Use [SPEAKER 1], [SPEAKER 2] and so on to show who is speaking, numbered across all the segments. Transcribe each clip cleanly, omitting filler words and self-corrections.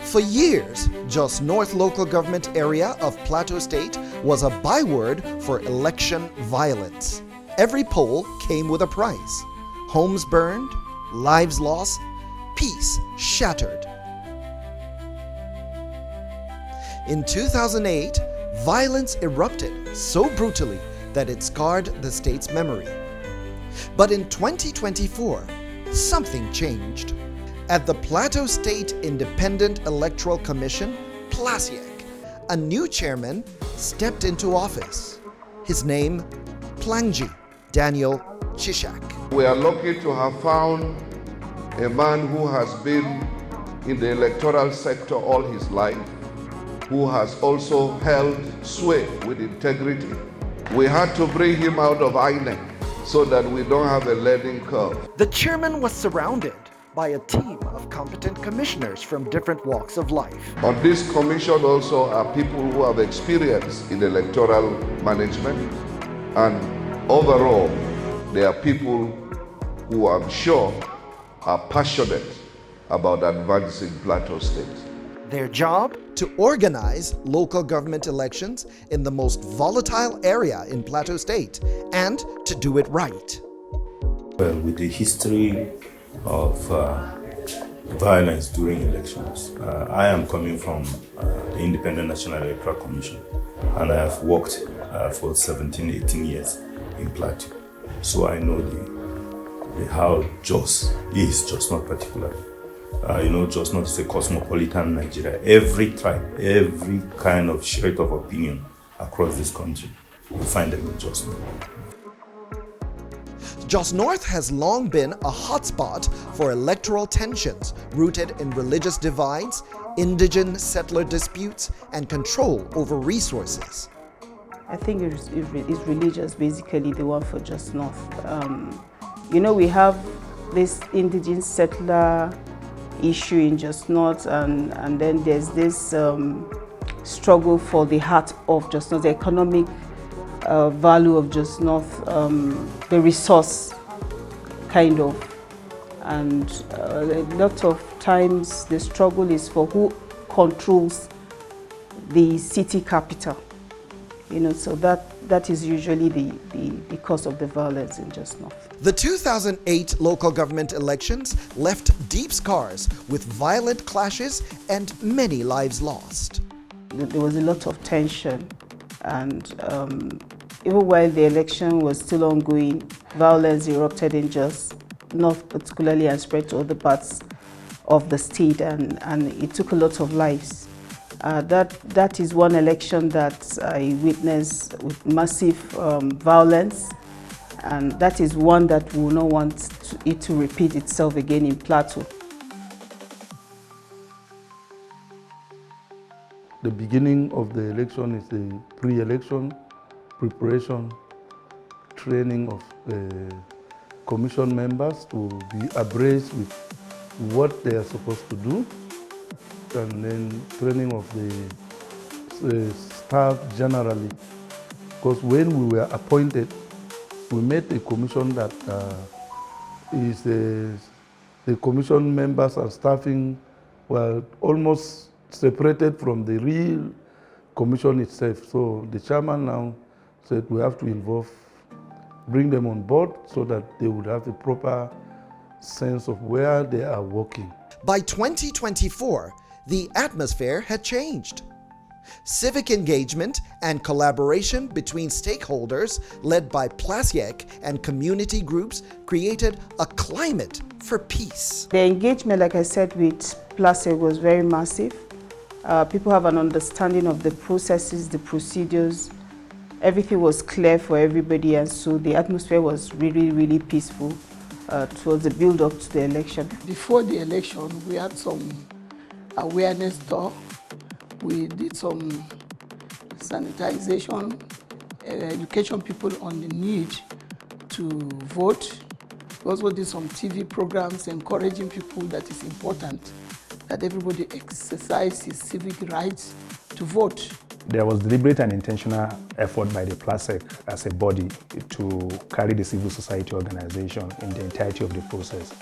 [SPEAKER 1] For years, Jos North local government area of Plateau State was a byword for election violence. Every poll came with a price. Homes burned, lives lost, peace shattered. In 2008, violence erupted so brutally that it scarred the state's memory. But in 2024, something changed. At the Plateau State Independent Electoral Commission, Plasiec, a new chairman stepped into office. His name, Plangji Daniel Cishak.
[SPEAKER 2] We are lucky to have found a man who has been in the electoral sector all his life, who has also held sway with integrity. We had to bring him out of INEC so that we don't have a learning curve.
[SPEAKER 1] The chairman was surrounded by a team of competent commissioners from different walks of life.
[SPEAKER 2] On this commission also are people who have experience in electoral management, and overall, they are people who I'm sure are passionate about advancing Plateau State.
[SPEAKER 1] Their job? To organize local government elections in the most volatile area in Plateau State, and to do it right.
[SPEAKER 3] Well, with the history of violence during elections, I am coming from the Independent National Electoral Commission, and I have worked for 17, 18 years in Plateau. So I know how Jos is, Jos North particularly. Jos North is a cosmopolitan Nigeria. Every tribe, every kind of shade of opinion across this country, you find them in Jos North.
[SPEAKER 1] Jos North has long been a hotspot for electoral tensions rooted in religious divides, indigenous settler disputes, and control over resources.
[SPEAKER 4] I think it's religious, basically the one for Jos North. We have this indigenous settler issue in Jos North, and then there's this struggle for the heart of Jos North, the economic value of Jos North, the resource kind of, and a lot of times the struggle is for who controls the city capital. So that is usually the cause of the violence in Jos North.
[SPEAKER 1] The 2008 local government elections left deep scars with violent clashes and many lives lost.
[SPEAKER 4] There was a lot of tension, and even while the election was still ongoing, violence erupted in Jos North particularly and spread to other parts of the state, and it took a lot of lives. That is one election that I witnessed with massive violence, and that is one that we will not want it to repeat itself again in Plateau.
[SPEAKER 5] The beginning of the election is the pre-election preparation, training of the commission members to be abreast with what they are supposed to do, and then training of the staff generally. Because when we were appointed, we made a commission that is the commission members and staffing were almost separated from the real commission itself. So the chairman now said we have to bring them on board so that they would have a proper sense of where they are working.
[SPEAKER 1] By 2024, the atmosphere had changed. Civic engagement and collaboration between stakeholders led by Plasiec and community groups created a climate for peace.
[SPEAKER 4] The engagement, like I said, with Plasiec was very massive. People have an understanding of the processes, the procedures. Everything was clear for everybody, and so the atmosphere was really, really peaceful towards the build-up to the election.
[SPEAKER 6] Before the election, we had some awareness talk. We did some sanitization, education people on the need to vote. We also did some TV programs encouraging people that it's important that everybody exercise his civic rights to vote.
[SPEAKER 7] There was deliberate and intentional effort by the Plasiec as a body to carry the civil society organization in the entirety of the process.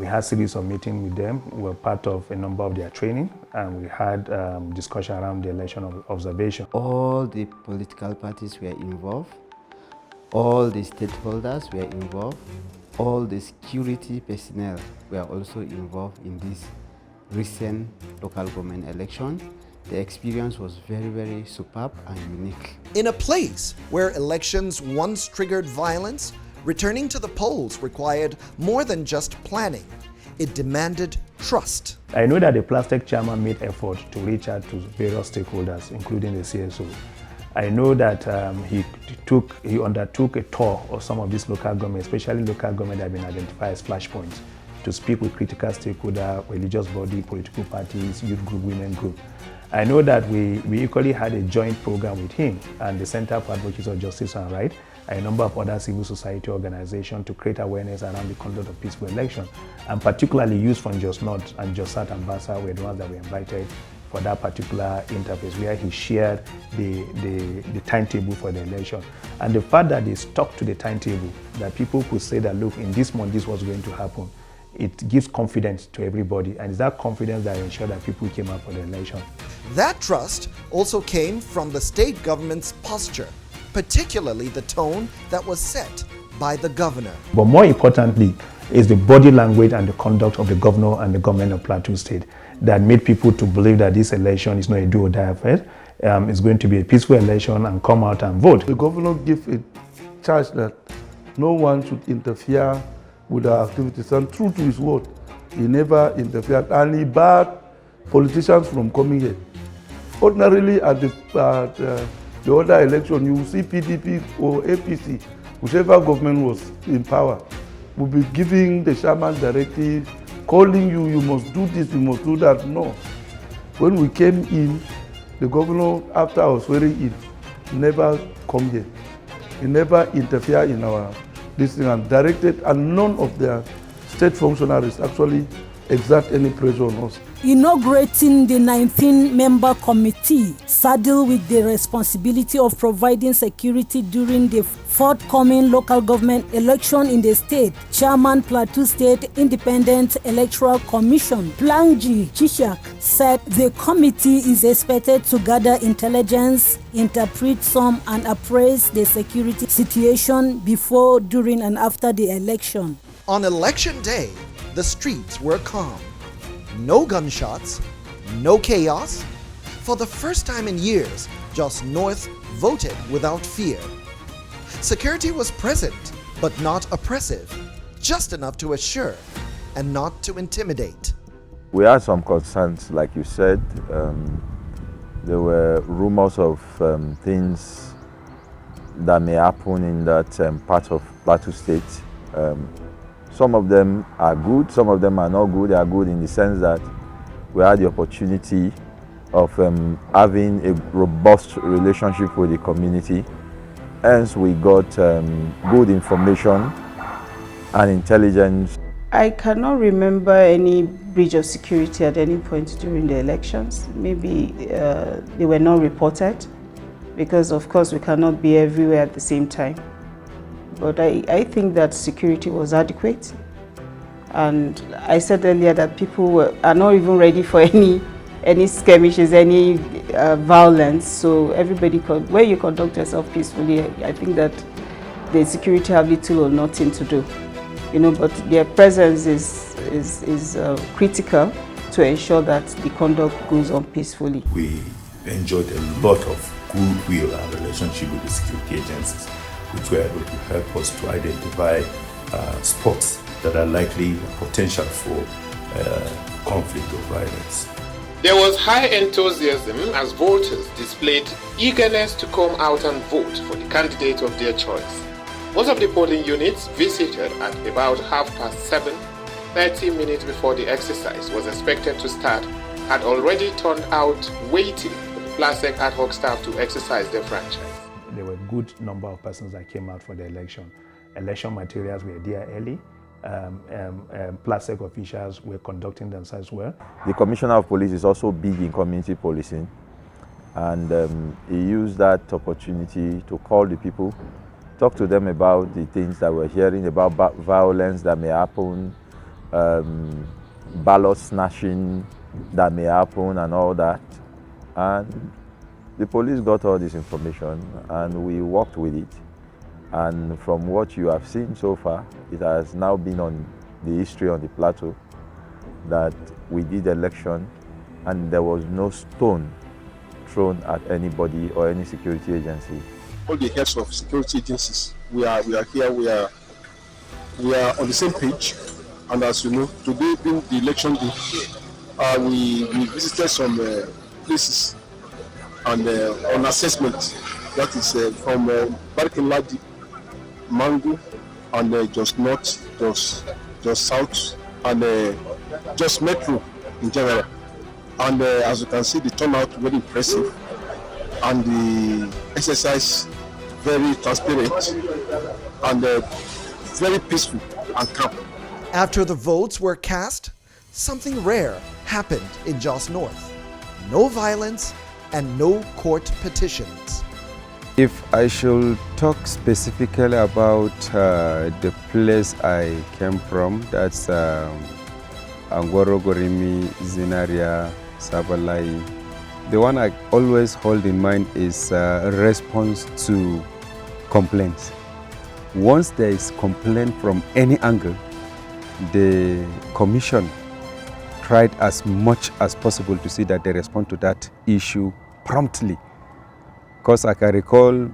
[SPEAKER 7] We had a series of meetings with them. We were part of a number of their training, and we had discussion around the election observation.
[SPEAKER 8] All the political parties were involved, all the stakeholders were involved, all the security personnel were also involved in this recent local government election. The experience was very, very superb and unique.
[SPEAKER 1] In a place where elections once triggered violence, returning to the polls required more than just planning. It demanded trust.
[SPEAKER 7] I know that the Plasiec chairman made effort to reach out to various stakeholders, including the CSO. I know that he undertook a tour of some of these local governments, especially local government that have been identified as flashpoints, to speak with critical stakeholders, religious body, political parties, youth group, women group. I know that we equally had a joint program with him and the Center for Advocacy of Justice and Right, and a number of other civil society organizations to create awareness around the conduct of peaceful election, and particularly youth from Jos North and Jos South Ambassa were the ones that were invited for that particular interface, where he shared the timetable for the election. And the fact that they stuck to the timetable, that people could say that, look, in this month this was going to happen, it gives confidence to everybody, and it's that confidence that ensured that people came out for the election.
[SPEAKER 1] That trust also came from the state government's posture, particularly the tone that was set by the governor.
[SPEAKER 7] But more importantly is the body language and the conduct of the governor and the government of Plateau State that made people to believe that this election is not a do or die affair. It's going to be a peaceful election and come out and vote.
[SPEAKER 5] The governor gave a charge that no one should interfere with our activities, and true to his word, he never interfered, and he barred politicians from coming here. Ordinarily at the other election, you will see PDP or APC, whichever government was in power, will be giving the chairman directive, calling you, you must do this, you must do that. No. When we came in, the governor, after I was swearing in, never come here. He never interfered in our this thing and directed, and none of their state functionaries actually exert any pressure on us.
[SPEAKER 9] Inaugurating the 19-member committee saddled with the responsibility of providing security during the forthcoming local government election in the state, Chairman Plateau State Independent Electoral Commission, Plangji Cishak, said the committee is expected to gather intelligence, interpret some, and appraise the security situation before, during, and after the election.
[SPEAKER 1] On election day, the streets were calm. No gunshots, no chaos. For the first time in years, Jos North voted without fear. Security was present, but not oppressive, just enough to assure and not to intimidate.
[SPEAKER 10] We had some concerns, like you said. There were rumors of things that may happen in that part of Plateau State. Some of them are good, some of them are not good. They are good in the sense that we had the opportunity of having a robust relationship with the community. Hence, we got good information and intelligence.
[SPEAKER 4] I cannot remember any breach of security at any point during the elections. Maybe they were not reported because, of course, we cannot be everywhere at the same time. But I think that security was adequate. And I said earlier that people are not even ready for any skirmishes, any violence. So everybody, where you conduct yourself peacefully, I think that the security have little or nothing to do. But their presence is critical to ensure that the conduct goes on peacefully.
[SPEAKER 3] We enjoyed a lot of goodwill and relationship with the security agencies, which were able to help us to identify spots that are likely potential for conflict or violence.
[SPEAKER 11] There was high enthusiasm as voters displayed eagerness to come out and vote for the candidate of their choice. Most of the polling units visited at about 7:30, 30 minutes before the exercise was expected to start, had already turned out waiting for the Plasiec ad hoc staff to exercise their franchise.
[SPEAKER 7] There were a good number of persons that came out for the election. Election materials were there early. Plasiec officials were conducting themselves well.
[SPEAKER 10] The Commissioner of Police is also big in community policing, and he used that opportunity to call the people, talk to them about the things that we're hearing about violence that may happen, ballot snatching that may happen and all that. And the police got all this information and we worked with it. And from what you have seen so far, it has now been on the history on the plateau that we did election and there was no stone thrown at anybody or any security agency.
[SPEAKER 12] All the heads of security agencies, we are here, we are on the same page. And as you know, today being the election day, we visited some places and on assessment, that is from Barkinladi, Mango, and Jos North, Jos South, and Jos Metro in general. And as you can see, the turnout very impressive, and the exercise very transparent and very peaceful and calm.
[SPEAKER 1] After the votes were cast, something rare happened in Jos North. No violence and no court petitions.
[SPEAKER 13] If I should talk specifically about the place I came from, that's Angoro Gorimi, Zinaria, Sabalai. The one I always hold in mind is response to complaints. Once there is complaint from any angle, the commission tried as much as possible to see that they respond to that issue promptly. Because I can recall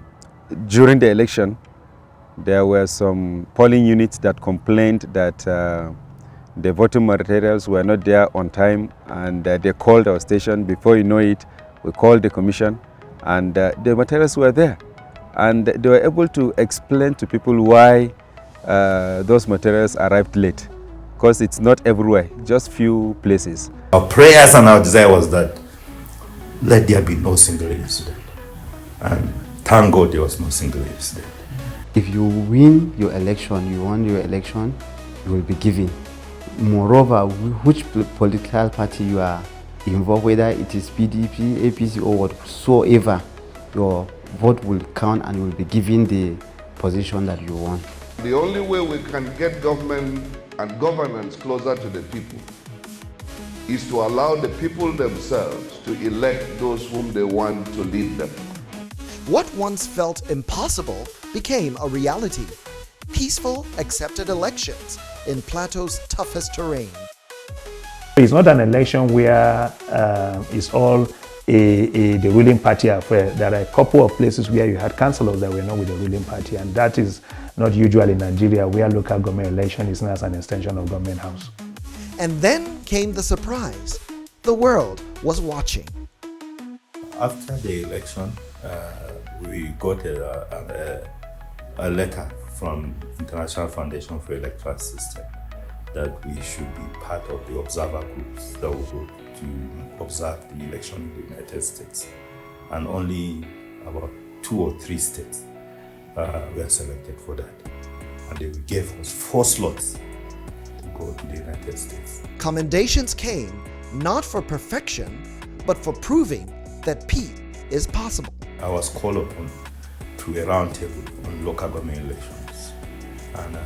[SPEAKER 13] during the election, there were some polling units that complained that the voting materials were not there on time, and they called our station. Before you know it, we called the commission and the materials were there. And they were able to explain to people why those materials arrived late. Because it's not everywhere, just few places.
[SPEAKER 3] Our prayers and our desire was that let there be no single incident. And thank God there was no single incident.
[SPEAKER 8] If you win your election, you won your election, you will be given. Moreover, which political party you are involved, whether it is PDP, APC or whatsoever, your vote will count and you will be given the position that you want.
[SPEAKER 2] The only way we can get government and governance closer to the people is to allow the people themselves to elect those whom they want to lead them.
[SPEAKER 1] What once felt impossible became a reality. Peaceful, accepted elections in Plateau's toughest terrain.
[SPEAKER 7] It's not an election where it's all the ruling party affair. There are a couple of places where you had councillors that were not with the ruling party, and that is not usual in Nigeria, where local government election is not as an extension of government house.
[SPEAKER 1] And then came the surprise. The world was watching.
[SPEAKER 3] After the election, we got a letter from International Foundation for Electoral System that we should be part of the observer groups that will go to observe the election in the United States. And only about 2 or 3 states were selected for that. And they gave us 4 slots to go to the United States.
[SPEAKER 1] Commendations came not for perfection, but for proving that peace is possible.
[SPEAKER 3] I was called upon to a round table on local government elections. And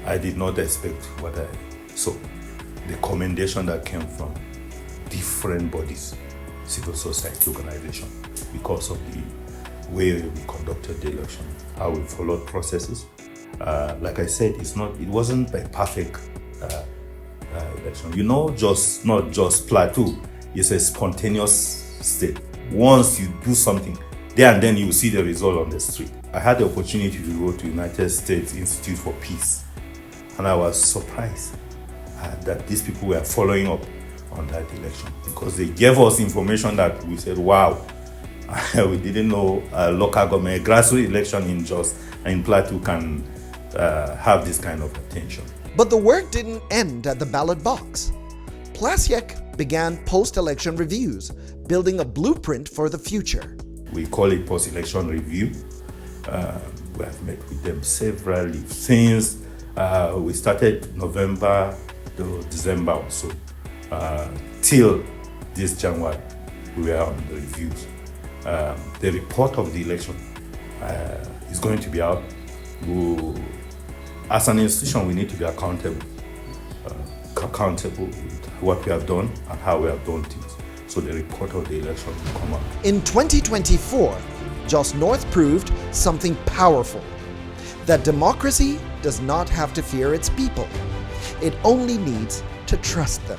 [SPEAKER 3] I did not expect what I saw. The commendation that came from different bodies, civil society organizations, because of the way we conducted the election, how we followed processes. Like I said, it wasn't a perfect election. You know, not just Plateau, it's a spontaneous state. Once you do something, there and then you will see the result on the street. I had the opportunity to go to United States Institute for Peace, and I was surprised that these people were following up on that election, because they gave us information that we said, wow, we didn't know a local government, a grassroots election in Jos and in Plateau can have this kind of attention.
[SPEAKER 1] But the work didn't end at the ballot box. Plasiec began post-election reviews, building a blueprint for the future.
[SPEAKER 3] We call it post-election review. We have met with them severally since we started November to December or so. Till this January, we were on the reviews. The report of the election is going to be out. As an institution, we need to be accountable. accountable with what we have done and how we have done things. So the report of the election will come out.
[SPEAKER 1] In 2024, Jos North proved something powerful, that democracy does not have to fear its people. It only needs to trust them.